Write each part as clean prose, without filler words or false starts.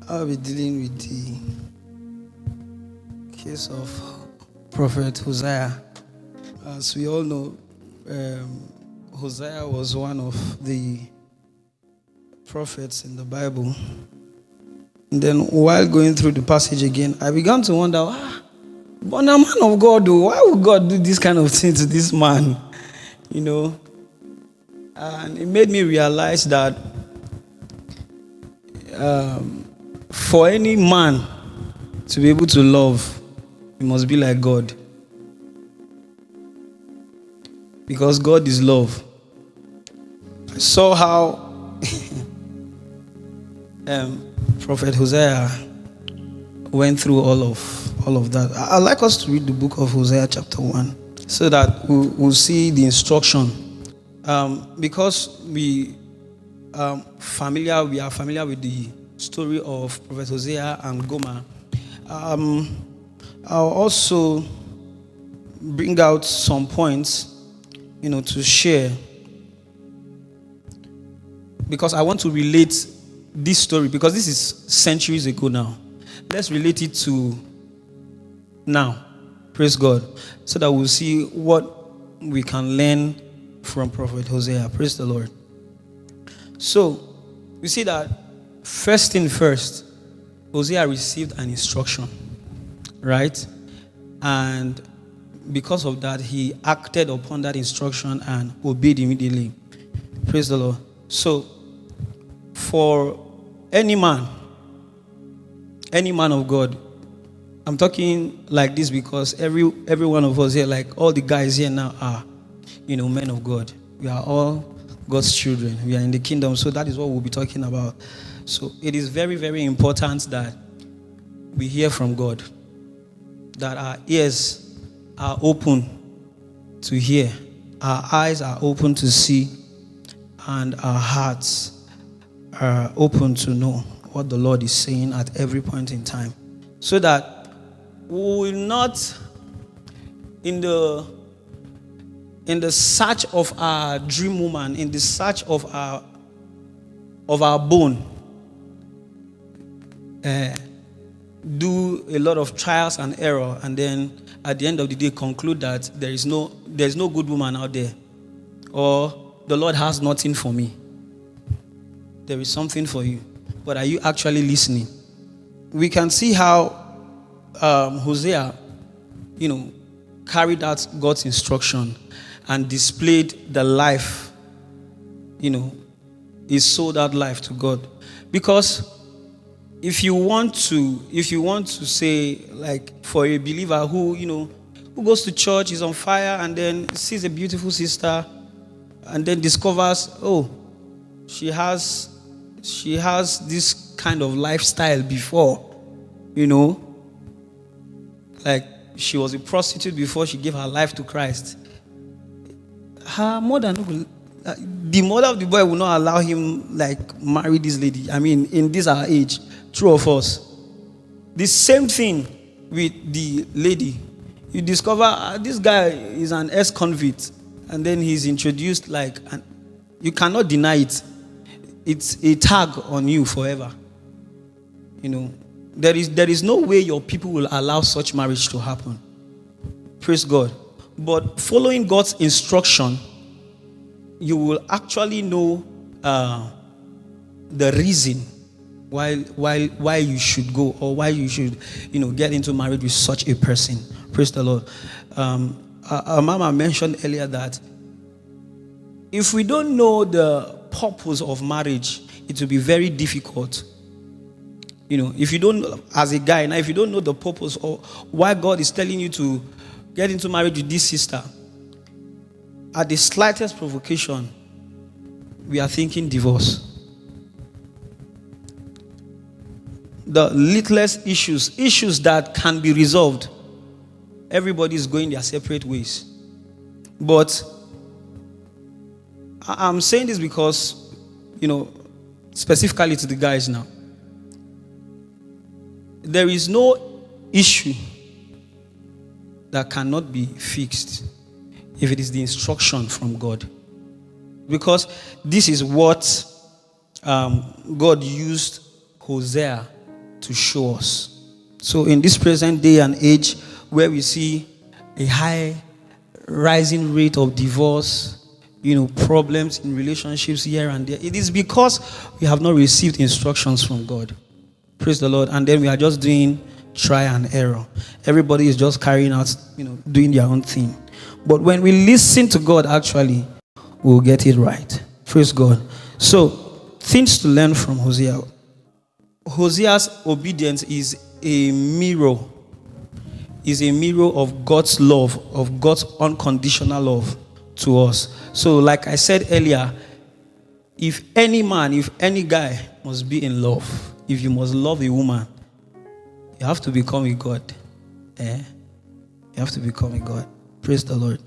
I'll be dealing with the case of Prophet Hosea. As we all know, Hosea was one of the prophets in the Bible. And then while going through the passage again, I began to wonder, but a man of God, why would God do this kind of thing to this man? You know? And it made me realize that for any man to be able to love, he must be like God. Because God is love. I saw how Prophet Hosea went through all of that. I'd like us to read the book of Hosea chapter 1 so that we'll see the instruction. Because we are familiar with the story of Prophet Hosea and Gomer. I'll also bring out some points, to share, because I want to relate this story, because this is centuries ago now. Let's relate it to now. Praise God. So that we'll see what we can learn from Prophet Hosea. Praise the Lord. So, we see that first thing first, Hosea received an instruction, right? And because of that, he acted upon that instruction and obeyed immediately. Praise the Lord. So, for any man of God, I'm talking like this because every one of us here, like all the guys here now are, men of God. We are all God's children. We are in the kingdom. So that is what we'll be talking about. So it is very, very important that we hear from God, that our ears are open to hear, our eyes are open to see, and our hearts are open to know what the Lord is saying at every point in time, so that we will not, in the search of our dream woman, in the search of our bone, do a lot of trials and error, and then at the end of the day conclude that there's no good woman out there, or the Lord has nothing for me. There is something for you, but are you actually listening? We can see how Hosea, carried out God's instruction and displayed the life, he sold out life to God. Because if you want to say, like, for a believer who goes to church, is on fire, and then sees a beautiful sister, and then discovers, she has this kind of lifestyle before, like she was a prostitute before she gave her life to Christ. The mother of the boy will not allow him, marry this lady. I mean, in this our age, true of us. The same thing with the lady. You discover this guy is an ex-convict, and then he's introduced, and you cannot deny it. It's a tag on you forever. There is no way your people will allow such marriage to happen. Praise God. But following God's instruction, you will actually know the reason why you should go, or why you should get into marriage with such a person. Praise the Lord. Our mama mentioned earlier that if we don't know the purpose of marriage, it will be very difficult. If you don't, as a guy now, if you don't know the purpose or why God is telling you to get into marriage with this sister, at the slightest provocation, we are thinking divorce. The littlest issues that can be resolved, everybody is going their separate ways. But I'm saying this because, specifically to the guys now, there is no issue that cannot be fixed if it is the instruction from God. Because this is what God used Hosea to show us. So in this present day and age where we see a high rising rate of divorce, problems in relationships here and there, it is because we have not received instructions from God. Praise the Lord. And then we are just doing try and error. Everybody is just carrying out, doing their own thing. But when we listen to God, actually, we'll get it right. Praise God. So, things to learn from Hosea. Hosea's obedience is a mirror. Is a mirror of God's love, of God's unconditional love to us. So, like I said earlier, if any man, if any guy must be in love, if you must love a woman, you have to become a God. You have to become a God. Praise the Lord.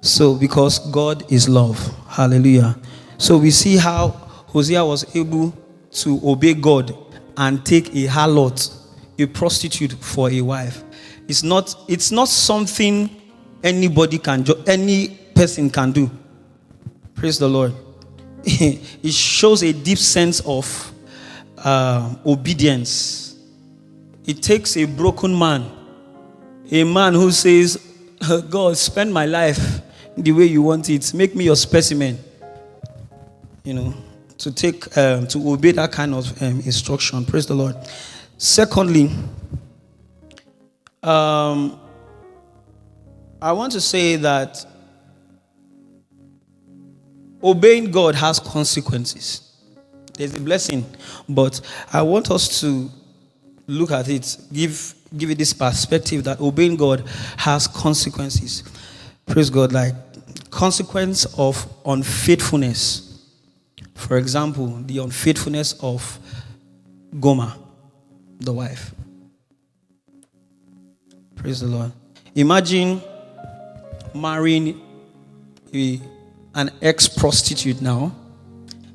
So, because God is love. Hallelujah. So, we see how Hosea was able to obey God and take a harlot, a prostitute, for a wife. It's not something any person can do. Praise the Lord. It shows a deep sense of obedience. It takes a broken man, a man who says, God, spend my life the way you want it. Make me your specimen. To obey that kind of instruction. Praise the Lord. Secondly, I want to say that obeying God has consequences. There's a blessing, but I want us to look at it, give it this perspective that obeying God has consequences. Praise God, like consequence of unfaithfulness. For example, the unfaithfulness of Gomer, the wife. Praise the Lord. Imagine marrying an ex-prostitute now,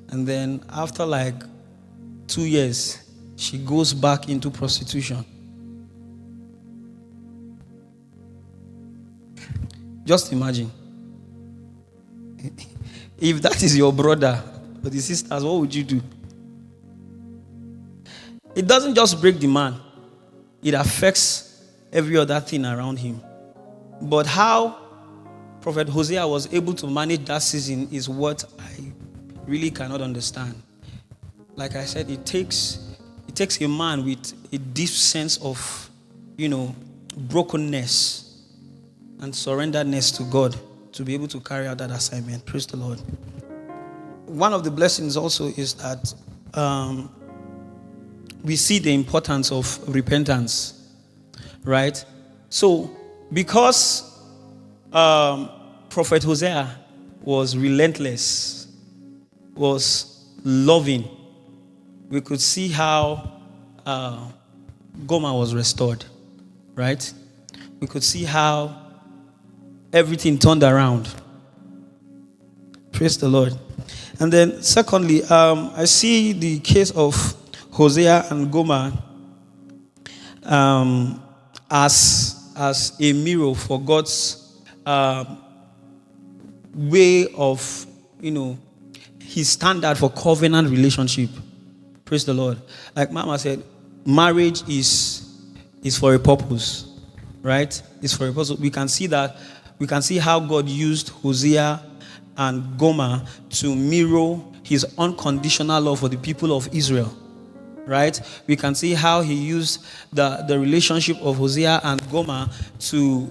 and then after like 2 years, she goes back into prostitution. Just imagine. If that is your brother or the sisters, what would you do? It doesn't just break the man. It affects every other thing around him. But how Prophet Hosea was able to manage that season is what I really cannot understand. Like I said, it takes a man with a deep sense of, brokenness and surrenderedness to God to be able to carry out that assignment. Praise the Lord. One of the blessings also is that we see the importance of repentance, right? So, because Prophet Hosea was relentless, was loving, we could see how Gomer was restored, right? We could see how everything turned around. Praise the Lord. And then secondly, I see the case of Hosea and Gomer as a mirror for God's way of, his standard for covenant relationship. Praise the Lord. Like Mama said, marriage is for a purpose, right? It's for a purpose. We can see how God used Hosea and Gomer to mirror his unconditional love for the people of Israel, right? We can see how he used the relationship of Hosea and Gomer to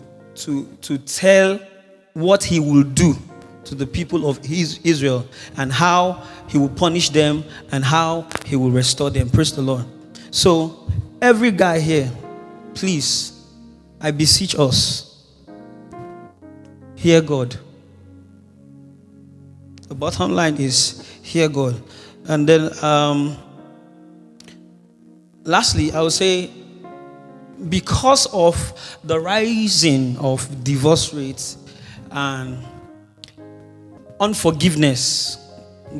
tell what he will do to the people of Israel, and how he will punish them and how he will restore them. Praise the Lord. So every guy here, please, I beseech us, hear God. The bottom line is hear God. And then lastly, I would say, because of the rising of divorce rates and unforgiveness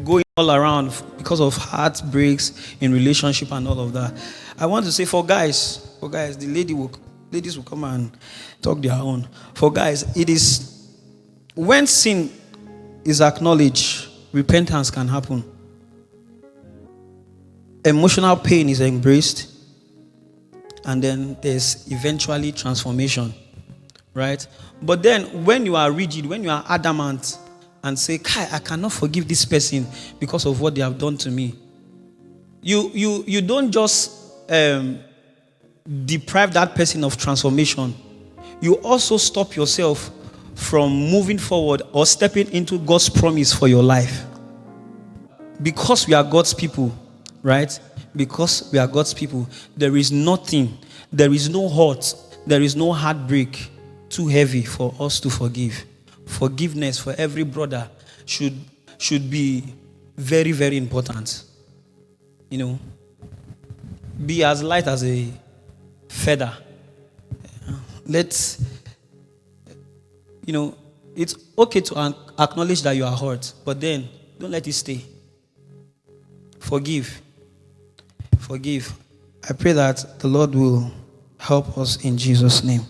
going all around because of heartbreaks in relationship and all of that, I want to say for guys, the ladies will come and talk their own. For guys, it is when sin is acknowledged, repentance can happen. Emotional pain is embraced, and then there's eventually transformation, right? But then when you are rigid, when you are adamant and say, Kai, I cannot forgive this person because of what they have done to me, you don't just deprive that person of transformation. You also stop yourself from moving forward or stepping into God's promise for your life. Because we are God's people, right? Because we are God's people, there is nothing, there is no hurt, there is no heartbreak too heavy for us to forgive. Forgiveness for every brother should be very, very important. You know, be as light as a feather. Let's, it's okay to acknowledge that you are hurt, but then don't let it stay. Forgive. I pray that the Lord will help us in Jesus' name.